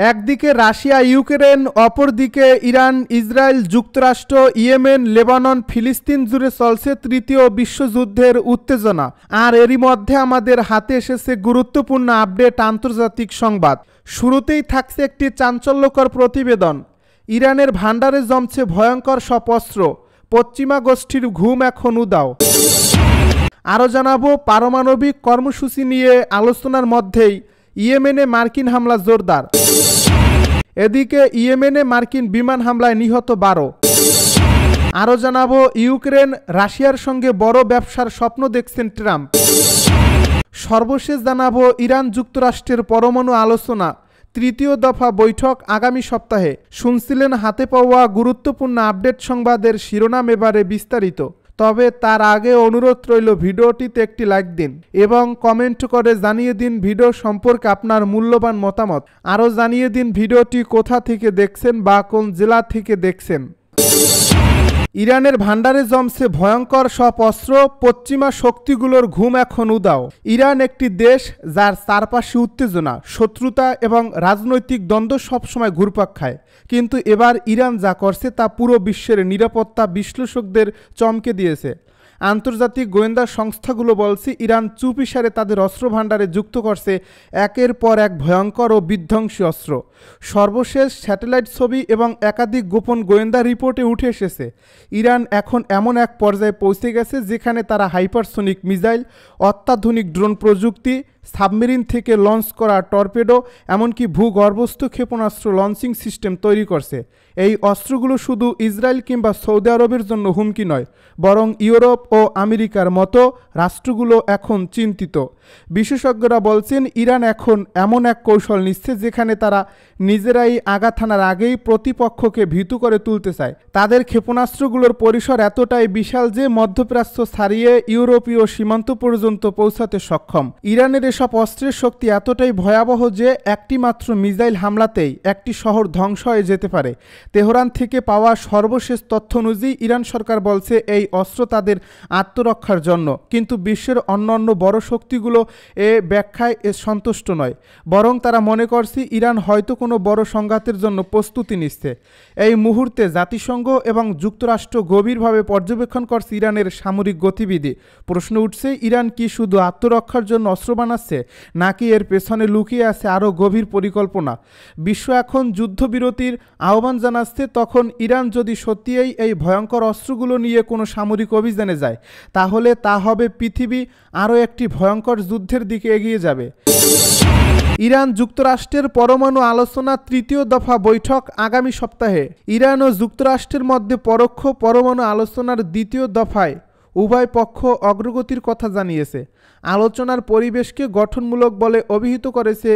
একদিকে Russia Ukraine, অপরদিকে Iran, Israel, যুক্তরাষ্ট্র, ইয়েমেন, লেবানন, ফিলিস্তিন জুড়ে চলছে তৃতীয় বিশ্বযুদ্ধের উত্তেজনা। আর এরই মধ্যে আমাদের হাতে এসেছে গুরুত্বপূর্ণ আপডেট, আন্তর্জাতিক সংবাদ। শুরুতেই থাকছে একটি চাঞ্চল্যকর প্রতিবেদন। ইরানের ভান্ডারে জমছে ভয়ঙ্কর সব অস্ত্র, পশ্চিমা গোষ্ঠীর ঘুম এখন উধাও। আরও জানাবো, পারমাণবিক কর্মসূচি নিয়ে আলোচনার মধ্যেই ইয়েমেনে মার্কিন হামলা জোরদার। এদিকে ইয়েমেনে মার্কিন বিমান হামলায় নিহত 12। আরও জানাবো, ইউক্রেন রাশিয়ার সঙ্গে বড় ব্যবসার স্বপ্ন দেখছেন ট্রাম্প। সর্বশেষ জানাবো, ইরান যুক্তরাষ্ট্রের পরমাণু আলোচনা তৃতীয় দফা বৈঠক আগামী সপ্তাহে। শুনছিলেন হাতে পাওয়া গুরুত্বপূর্ণ আপডেট সংবাদের শিরোনাম, এবারে বিস্তারিত। তবে তার আগে অনুরোধ রইল, ভিডিওটিতে একটি লাইক দিন এবং কমেন্ট করে জানিয়ে দিন ভিডিও সম্পর্কে আপনার মূল্যবান মতামত। আরও জানিয়ে দিন ভিডিওটি কোথা থেকে দেখছেন বা কোন জেলা থেকে দেখছেন। ইরানের ভান্ডারে জমছে ভয়ঙ্কর সব অস্ত্র, পশ্চিমা শক্তিগুলোর ঘুম এখন উধাও। ইরান একটি দেশ যার চারপাশে উত্তেজনা, শত্রুতা এবং রাজনৈতিক দ্বন্দ্ব সবসময় ঘুরপাক খায়। কিন্তু এবার ইরান যা করছে তা পুরো বিশ্বের নিরাপত্তা বিশ্লেষকদের চমকে দিয়েছে। আন্তর্জাতিক গোয়েন্দা সংস্থাগুলো বলছে, ইরান চুপিসারে তাদের অস্ত্র ভাণ্ডারে যুক্ত করছে একের পর এক ভয়ঙ্কর ও বিধ্বংসী অস্ত্র। সর্বশেষ স্যাটেলাইট ছবি এবং একাধিক গোপন গোয়েন্দা রিপোর্টে উঠে এসেছে, ইরান এখন এমন এক পর্যায়ে পৌঁছে গেছে যেখানে তারা হাইপারসোনিক মিসাইল, অত্যাধুনিক ড্রোন প্রযুক্তি, সাবমেরিন থেকে লঞ্চ করা টর্পেডো, এমনকি ভূগর্ভস্থ ক্ষেপণাস্ত্র লঞ্চিং সিস্টেম তৈরি করছে। এই অস্ত্রগুলো শুধু ইসরায়েল কিংবা সৌদি আরবের জন্য হুমকি নয়, বরং ইউরোপ ও আমেরিকার মতো রাষ্ট্রগুলো এখন চিন্তিত। বিশেষজ্ঞরা বলছেন, ইরান এখন এমন এক কৌশল নিচ্ছে যেখানে তারা নিজেরাই আঘাত হানার আগেই প্রতিপক্ষকে ভীতু করে তুলতে চায়। তাদের ক্ষেপণাস্ত্রগুলোর পরিসর এতটাই বিশাল যে মধ্যপ্রাচ্য ছাড়িয়ে ইউরোপীয় সীমান্ত পর্যন্ত পৌঁছাতে সক্ষম। ইরানের এসব অস্ত্রের শক্তি এতটাই ভয়াবহ যে একটি মাত্র মিসাইল হামলাতেই একটি শহর ধ্বংস হয়ে যেতে পারে। তেহরান থেকে পাওয়া সর্বশেষ তথ্য অনুযায়ী ইরান সরকার বলছে এই অস্ত্র তাদের আত্মরক্ষার জন্য, কিন্তু বিশ্বের অন্যান্য বড় শক্তিগুলো এ ব্যাখ্যায় সন্তুষ্ট নয়, বরং তারা মনে করছে ইরান হয়তো কোনো বড় সংঘাতের জন্য প্রস্তুতি নিচ্ছে। এই মুহূর্তে জাতিসংঘ এবং যুক্তরাষ্ট্র গভীরভাবে পর্যবেক্ষণ করছে ইরানের সামরিক গতিবিধি। প্রশ্ন উঠছে, ইরান কি শুধু আত্মরক্ষার জন্য অস্ত্র বানাচ্ছে, নাকি এর পেছনে লুকিয়ে আছে আরও গভীর পরিকল্পনা? বিশ্ব এখন যুদ্ধবিরতির আহ্বান জানাচ্ছে, তখন ইরান যদি সত্যিই এই ভয়ঙ্কর অস্ত্রগুলো নিয়ে কোনো সামরিক অভিযানে যায়, তাহলে তা হবে পৃথিবী আরও একটি ভয়ঙ্কর যুদ্ধের দিকে এগিয়ে যাবে। ইরান যুক্তরাষ্ট্রের পরমাণু আলোচনা তৃতীয় দফা বৈঠক আগামী সপ্তাহে। ইরান ও যুক্তরাষ্ট্রের মধ্যে পরোক্ষ পরমাণু আলোচনার দ্বিতীয় দফায় উভয় পক্ষ অগ্রগতির কথা জানিয়েছে। আলোচনার পরিবেশকে গঠনমূলক বলে অভিহিত করেছে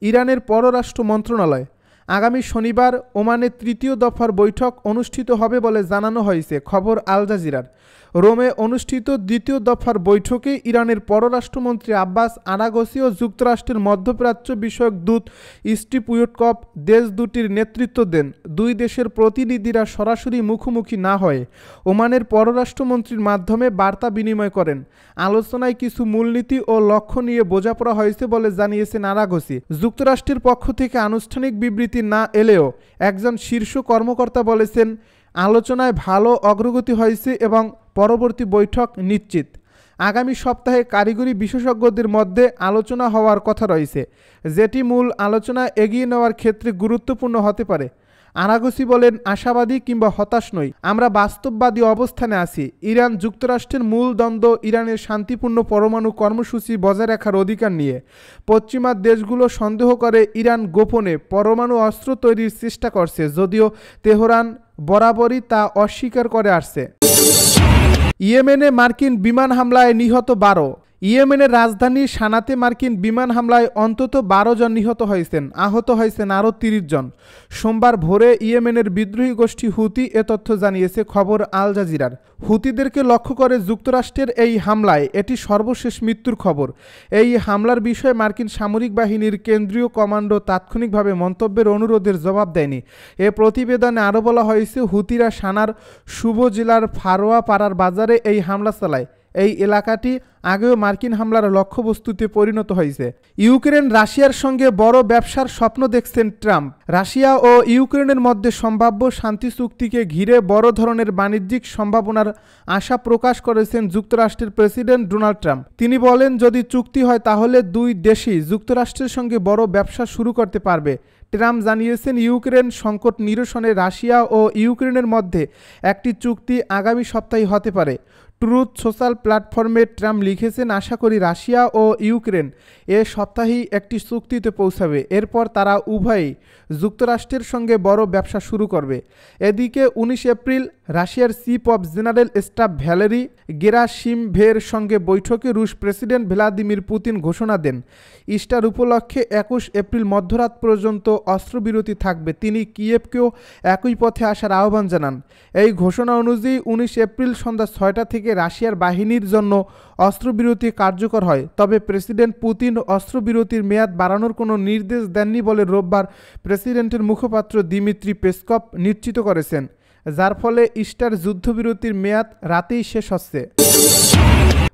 ইরানের পররাষ্ট্র মন্ত্রণালয়। আগামী শনিবার ওমানে তৃতীয় দফার বৈঠক অনুষ্ঠিত হবে বলে জানানো হয়েছে, খবর আল জাজিরার। রোমে অনুষ্ঠিত দ্বিতীয় দফার বৈঠকে ইরানের পররাষ্ট্রমন্ত্রী আব্বাস আরাগসি ও যুক্তরাষ্ট্রের মধ্যপ্রাচ্য বিষয়ক দূত স্টিভ উইটকফ দেশ দুটির নেতৃত্ব দেন। দুই দেশের প্রতিনিধিরা সরাসরি মুখোমুখি না হয়ে ওমানের পররাষ্ট্রমন্ত্রীর মাধ্যমে বার্তা বিনিময় করেন। আলোচনায় কিছু মূলনীতি ও লক্ষ্য নিয়ে বোঝাপড়া হয়েছে বলে জানিয়েছেন আরাগসি। যুক্তরাষ্ট্রের পক্ষ থেকে আনুষ্ঠানিক বিবৃতি না এলেও একজন শীর্ষ কর্মকর্তা বলেছেন, আলোচনায় ভালো অগ্রগতি হয়েছে এবং পরবর্তী বৈঠক নিশ্চিত। আগামী সপ্তাহে কারিগরি বিশেষজ্ঞদের মধ্যে আলোচনা হওয়ার কথা রয়েছে, যেটি মূল আলোচনা এগিয়ে নেওয়ার ক্ষেত্রে গুরুত্বপূর্ণ হতে পারে। আরাগসি বলেন, আশাবাদী কিংবা হতাশ নই, আমরা বাস্তববাদী অবস্থানে আছি। ইরান যুক্তরাষ্ট্রের মূল দ্বন্দ্ব ইরানের শান্তিপূর্ণ পরমাণু কর্মসূচি বজায় রাখার অধিকার নিয়ে। পশ্চিমা দেশগুলো সন্দেহ করে ইরান গোপনে পরমাণু অস্ত্র তৈরির চেষ্টা করছে, যদিও তেহরান বরাবরই তা অস্বীকার করে আসছে। ইয়েমেনে মার্কিন বিমান হামলায় নিহত 12। ইয়েমেনের রাজধানী সানাতে মার্কিন বিমান হামলায় অন্তত 12 জন নিহত হয়েছেন, আহত হয়েছেন আরও 30 জন। সোমবার ভোরে ইয়েমেনের বিদ্রোহী গোষ্ঠী হুতি এ তথ্য জানিয়েছে, খবর আল জাজিরার। হুতিদেরকে লক্ষ্য করে যুক্তরাষ্ট্রের এই হামলায় এটি সর্বশেষ মৃত্যুর খবর। এই হামলার বিষয়ে মার্কিন সামরিক বাহিনীর কেন্দ্রীয় কমান্ডো তাৎক্ষণিকভাবে মন্তব্যের অনুরোধের জবাব দেয়নি। এ প্রতিবেদনে আরও বলা হয়েছে, হুতিরা সানার শুভ জেলার ফারোয়া পাড়ার বাজারে এই হামলা চালায়। এই এলাকাটি আগেও মার্কিন হামলার লক্ষ্যবস্তুতে পরিণত হয়েছে। ইউক্রেন রাশিয়ার সঙ্গে বড় ব্যবসার স্বপ্ন দেখছেন ট্রাম্প। রাশিয়া ও ইউক্রেনের মধ্যে সম্ভাব্য শান্তি চুক্তিকে ঘিরে বড় ধরনের বাণিজ্যিক সম্ভাবনার আশা প্রকাশ করেছেন যুক্তরাষ্ট্রের প্রেসিডেন্ট ডোনাল্ড ট্রাম্প। তিনি বলেন, যদি চুক্তি হয় তাহলে দুই দেশই যুক্তরাষ্ট্রের সঙ্গে বড় ব্যবসা শুরু করতে পারবে। ট্রাম্প জানিয়েছেন, ইউক্রেন সংকট নিরসনে রাশিয়া ও ইউক্রেনের মধ্যে একটি চুক্তি আগামী সপ্তাহে হতে পারে। ট্রুথ সোশ্যাল প্ল্যাটফর্মে ট্রাম্প লিখেছেন, আশা করি রাশিয়া ও ইউক্রেন এ সপ্তাহেই একটি চুক্তিতে পৌঁছাবে। এরপর তারা উভয়ই যুক্তরাষ্ট্রের সঙ্গে বড় ব্যবসা শুরু করবে। এদিকে 19 এপ্রিল রাশিয়ার chief of general staff Valery গেরাসিমভের সঙ্গে বৈঠকে রুশ প্রেসিডেন্ট ভ্লাদিমির পুতিন ঘোষণা দেন, ইস্টার উপলক্ষে 21 এপ্রিল মধ্যরাত পর্যন্ত অস্ত্রবিরতি থাকবে। তিনি কিয়েভকেও একই পথে আসার আহ্বান জানান। এই ঘোষণা অনুযায়ী 19 এপ্রিল সন্ধ্যা 6টা থেকে রাশিয়ার বাহিনীর জন্য অস্ত্রবিরতি কার্যকর হয়। তবে প্রেসিডেন্ট পুতিন অস্ত্রবিরতির মেয়াদ বাড়ানোর কোনো নির্দেশ দেননি বলে রোববার প্রেসিডেন্টের মুখপাত্র দিমিত্রি পেসকভ নিশ্চিত করেছেন, যার ফলে ইস্টার যুদ্ধবিরতির মেয়াদ রাতেই শেষ হচ্ছে।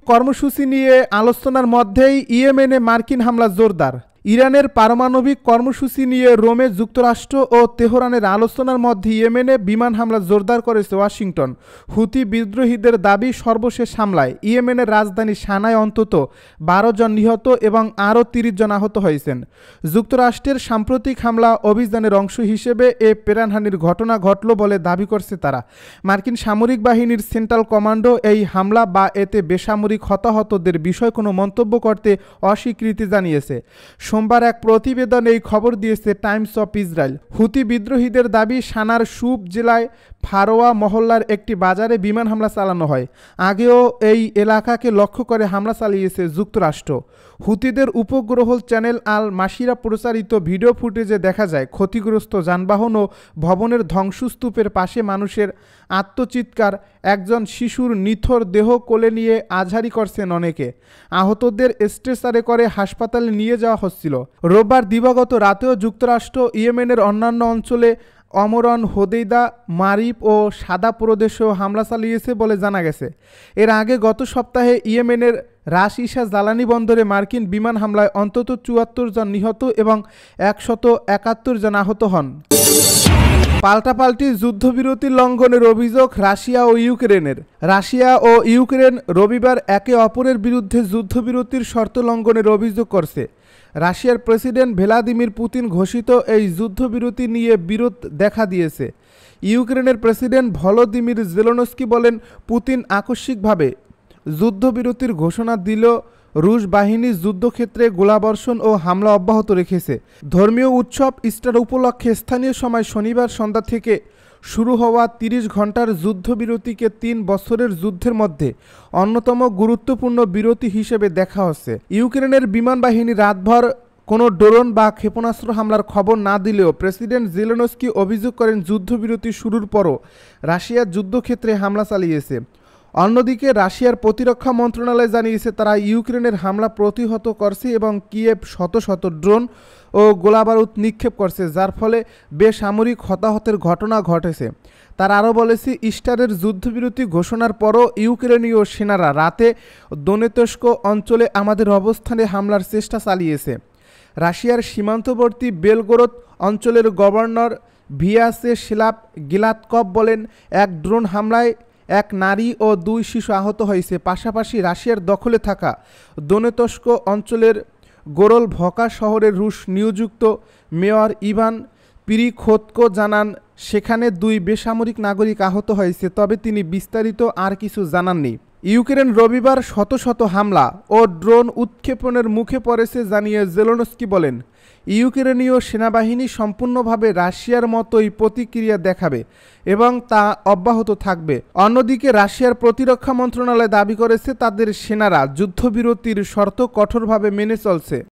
কর্মসূচি নিয়ে আলোচনার মধ্যেই ইয়েমেনে মার্কিন হামলা জোরদার। ইরানের পারমাণবিক কর্মসূচি নিয়ে রোমে যুক্তরাষ্ট্র ও তেহরানের আলোচনার মধ্যে ইয়েমেনে বিমান হামলা জোরদার করেছে ওয়াশিংটন। হুতি বিদ্রোহীদের দাবি, সর্বশেষ হামলায় ইয়েমেনের রাজধানী সানায় অন্তত 12 জন নিহত এবং আরও 30 জন আহত হয়েছেন। যুক্তরাষ্ট্রের সাম্প্রতিক হামলা অভিযানের অংশ হিসেবে এ প্রাণহানির ঘটনা ঘটল বলে দাবি করছে তারা। মার্কিন সামরিক বাহিনীর সেন্ট্রাল কমান্ডো এই হামলা বা এতে বেসামরিক হতাহতদের বিষয়ে কোনো মন্তব্য করতে অস্বীকৃতি জানিয়েছে। সোমবার এক প্রতিবেদন এই খবর দিয়েছে টাইমস অফ ইসরায়েল। হুতি বিদ্রোহীদের দাবি, সানার সুব জেলায় ফারোয়া মহল্লার একটি বাজারে বিমান হামলা চালানো হয়। আগেও এই এলাকাকে লক্ষ্য করে হামলা চালিয়েছে যুক্তরাষ্ট্র। হুতিদের উপগ্রহ চ্যানেল আল মাসিরা প্রচারিত ভিডিও ফুটেজে দেখা যায় ক্ষতিগ্রস্ত যানবাহন ও ভবনের ধ্বংসস্তূপের পাশে মানুষের আত্মচিৎকার। একজন শিশুর নিথর দেহ কোলে নিয়ে আঝারি করছেন অনেকে। আহতদের স্ট্রেচারে করে হাসপাতালে নিয়ে যাওয়া হচ্ছিল। রোববার দিবাগত রাতেও যুক্তরাষ্ট্র ইয়েমেনের অন্যান্য অঞ্চলে অমরন, হোদেইদা, মারিব ও সাদা প্রদেশেও হামলা চালিয়েছে বলে জানা গেছে। এর আগে গত সপ্তাহে ইয়েমেনের রাস ইসা জ্বালানি বন্দরে মার্কিন বিমান হামলায় অন্তত 74 জন নিহত এবং 171 জন আহত হন। পাল্টাপাল্টি যুদ্ধবিরতি লঙ্ঘনের অভিযোগ রাশিয়া ও ইউক্রেনের। রাশিয়া ও ইউক্রেন রবিবার একে অপরের বিরুদ্ধে যুদ্ধবিরতির শর্ত লঙ্ঘনের অভিযোগ করছে। রাশিয়ার প্রেসিডেন্ট ভ্লাদিমির পুতিন ঘোষিত এই যুদ্ধবিরতি নিয়ে বিরোধ দেখা দিয়েছে। ইউক্রেনের প্রেসিডেন্ট ভলোদিমির জেলেনস্কি বলেন, পুতিন আকস্মিকভাবে যুদ্ধবিরতির ঘোষণা দিল। রুশ বাহিনী যুদ্ধক্ষেত্রে গোলাবর্ষণ ও হামলা অব্যাহত রেখেছে। ধর্মীয় উৎসব ইস্টার উপলক্ষে স্থানীয় সময় শনিবার সন্ধ্যা থেকে শুরু হওয়া 30 ঘন্টার যুদ্ধবিরতিকে 3 বছরের যুদ্ধের মধ্যে অন্যতম গুরুত্বপূর্ণ বিরতি হিসেবে দেখা হচ্ছে। ইউক্রেনের বিমান বাহিনী রাতভর কোনো ড্রোন বা ক্ষেপণাস্ত্র হামলার খবর না দিলেও প্রেসিডেন্ট জেলেনস্কি অভিযোগ করেন, যুদ্ধবিরতি শুরুর পরও রাশিয়া যুদ্ধক্ষেত্রে হামলা চালিয়েছে। অন্যদিকে রাশিয়ার প্রতিরক্ষা মন্ত্রণালয় জানিয়েছে, তারা ইউক্রেনের হামলা প্রতিহত করছে এবং কিয়েভ শত শত ড্রোন ও গোলাবারুদ নিক্ষেপ করছে, যার ফলে বেসামরিক হতাহতের ঘটনা ঘটেছে। তারা আরও বলেছে, ইস্টারের যুদ্ধবিরতি ঘোষণার পরও ইউক্রেনীয় সেনারা রাতে দোনেতস্ক অঞ্চলে আমাদের অবস্থানে হামলার চেষ্টা চালিয়েছে। রাশিয়ার সীমান্তবর্তী বেলগোরদ অঞ্চলের গভর্নর ভিয়াচেস্লাভ গিলাতকভ বলেন, এক ড্রোন হামলায় এক নারী ও 2 শিশু আহত হয়েছে। পাশাপাশি রাশিয়ার দখলে থাকা দোনেতস্ক অঞ্চলের গোরলভকা শহরের রুশ নিয়োজিত মেয়র ইভান পিরিখোতকো জানান, সেখানে 2 বেসামরিক নাগরিক আহত হয়েছে, তবে তিনি বিস্তারিত আর কিছু জানাননি। ইউক্রেন রবিবার শত শত হামলা ও ড্রোন উৎক্ষেপণের মুখে পড়েছে জানিয়ে জেলেনস্কি বলেন, ইউক্রেনীয় সেনাবাহিনী সম্পূর্ণভাবে রাশিয়ার মতোই প্রতিক্রিয়া দেখাবে এবং তা অব্যাহত থাকবে। অন্যদিকে রাশিয়ার প্রতিরক্ষা মন্ত্রণালয় দাবি করেছে, তাদের সেনারা যুদ্ধবিরতির শর্ত কঠোরভাবে মেনে চলছে।